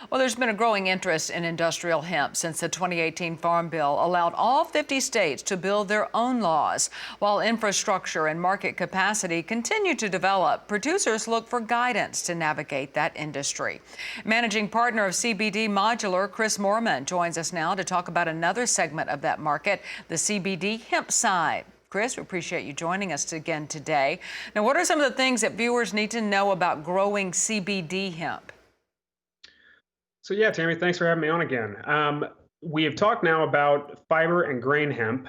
Well, there's been a growing interest in industrial hemp since the 2018 Farm Bill allowed all 50 states to build their own laws. While infrastructure and market capacity continue to develop, producers look for guidance to navigate that industry. Managing partner of CBD Modular, Chris Moorman, joins us now to talk about another segment of that market, the CBD hemp side. Chris, we appreciate you joining us again today. Now, what are some of the things that viewers need to know about growing CBD hemp? So yeah, Tammy, thanks for having me on again. We have talked now about fiber and grain hemp.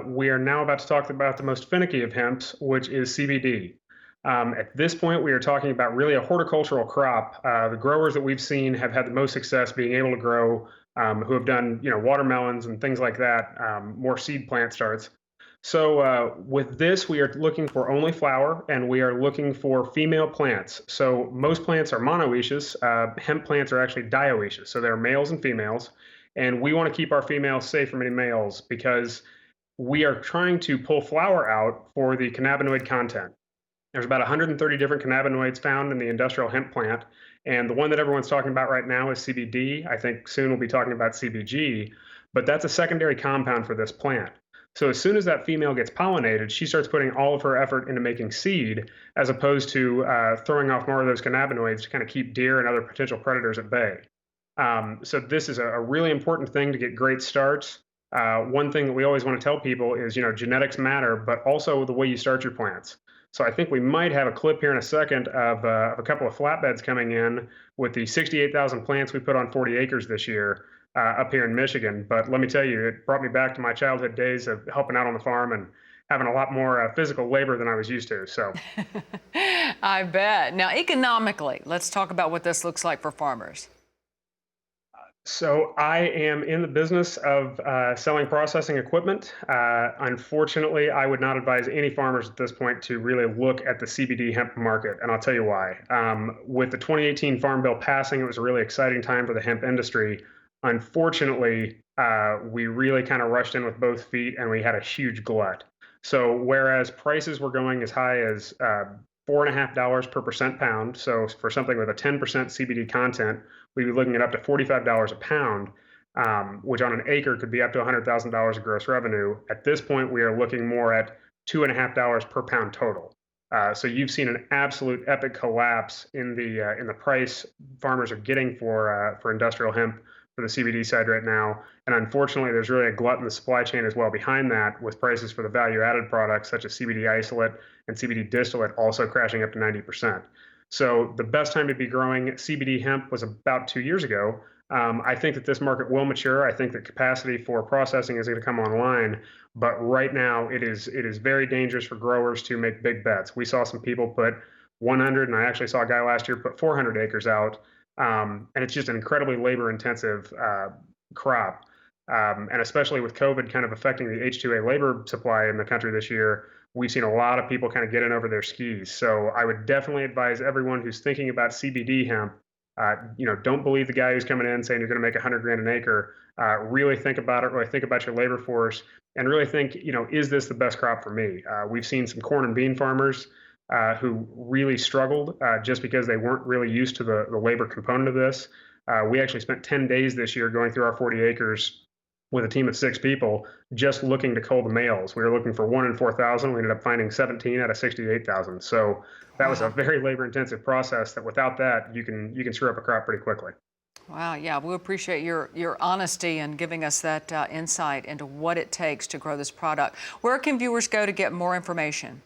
We are now about to talk about the most finicky of hemps, which is CBD. At this point, we are talking about really a horticultural crop. The growers that we've seen have had the most success being able to grow, who have done, watermelons and things like that, more seed plant starts. So with this, we are looking for only flower, and we are looking for female plants. So most plants are monoecious. Hemp plants are actually dioecious, so they're males and females. And we want to keep our females safe from any males because we are trying to pull flower out for the cannabinoid content. There's about 130 different cannabinoids found in the industrial hemp plant. And the one that everyone's talking about right now is CBD. I think soon we'll be talking about CBG, but that's a secondary compound for this plant. So as soon as that female gets pollinated, she starts putting all of her effort into making seed, as opposed to throwing off more of those cannabinoids to kind of keep deer and other potential predators at bay. So this is a really important thing to get great starts. One thing that we always want to tell people is, genetics matter, but also the way you start your plants. So I think we might have a clip here in a second of a couple of flatbeds coming in with the 68,000 plants we put on 40 acres this year. Up here in Michigan. But let me tell you, it brought me back to my childhood days of helping out on the farm and having a lot more physical labor than I was used to. So I bet. Now, economically, let's talk about what this looks like for farmers. So I am in the business of selling processing equipment. Unfortunately, I would not advise any farmers at this point to really look at the CBD hemp market, and I'll tell you why. With the 2018 Farm Bill passing, it was a really exciting time for the hemp industry. Unfortunately, we really kind of rushed in with both feet and we had a huge glut. So whereas prices were going as high as $4.50 per percent pound, so for something with a 10% CBD content, we'd be looking at up to $45 a pound, which on an acre could be up to $100,000 of gross revenue. At this point, we are looking more at $2.50 per pound total. So you've seen an absolute epic collapse in the price farmers are getting for industrial hemp for the CBD side right now. And unfortunately, there's really a glut in the supply chain as well behind that, with prices for the value-added products such as CBD isolate and CBD distillate also crashing up to 90%. So the best time to be growing CBD hemp was about 2 years ago. I think that this market will mature. I think that capacity for processing is going to come online. But right now, it is very dangerous for growers to make big bets. We saw some people put 100, and I actually saw a guy last year put 400 acres out. And it's just an incredibly labor-intensive crop. And especially with COVID kind of affecting the H2A labor supply in the country this year, we've seen a lot of people kind of get in over their skis. So I would definitely advise everyone who's thinking about CBD hemp, don't believe the guy who's coming in saying you're going to make 100 grand an acre. Really think about it. Really think about your labor force, and really think, is this the best crop for me? We've seen some corn and bean farmers who really struggled just because they weren't really used to the labor component of this. We actually spent 10 days this year going through our 40 acres with a team of 6 people just looking to cull the males. We were looking for 1 in 4,000. We ended up finding 17 out of 68,000. So that was a very labor-intensive process that without that, you can screw up a crop pretty quickly. Wow, yeah, we appreciate your honesty and giving us that insight into what it takes to grow this product. Where can viewers go to get more information?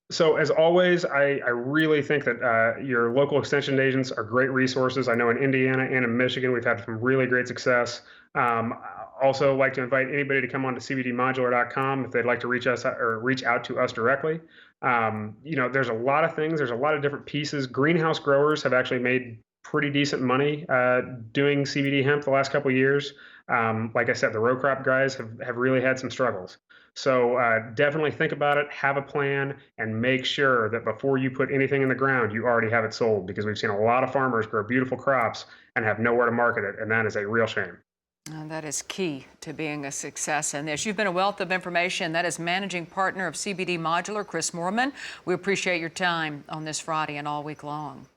So as always, I really think that your local extension agents are great resources. I know in Indiana and in Michigan, we've had some really great success. Also like to invite anybody to come on to cbdmodular.com if they'd like to reach out to us directly. There's a lot of things. There's a lot of different pieces. Greenhouse growers have actually made pretty decent money doing CBD hemp the last couple of years. Like I said, the row crop guys have really had some struggles. So definitely think about it, have a plan, and make sure that before you put anything in the ground, you already have it sold, because we've seen a lot of farmers grow beautiful crops and have nowhere to market it, and that is a real shame. And that is key to being a success in this. You've been a wealth of information. That is managing partner of CBD Modular, Chris Moorman. We appreciate your time on this Friday and all week long.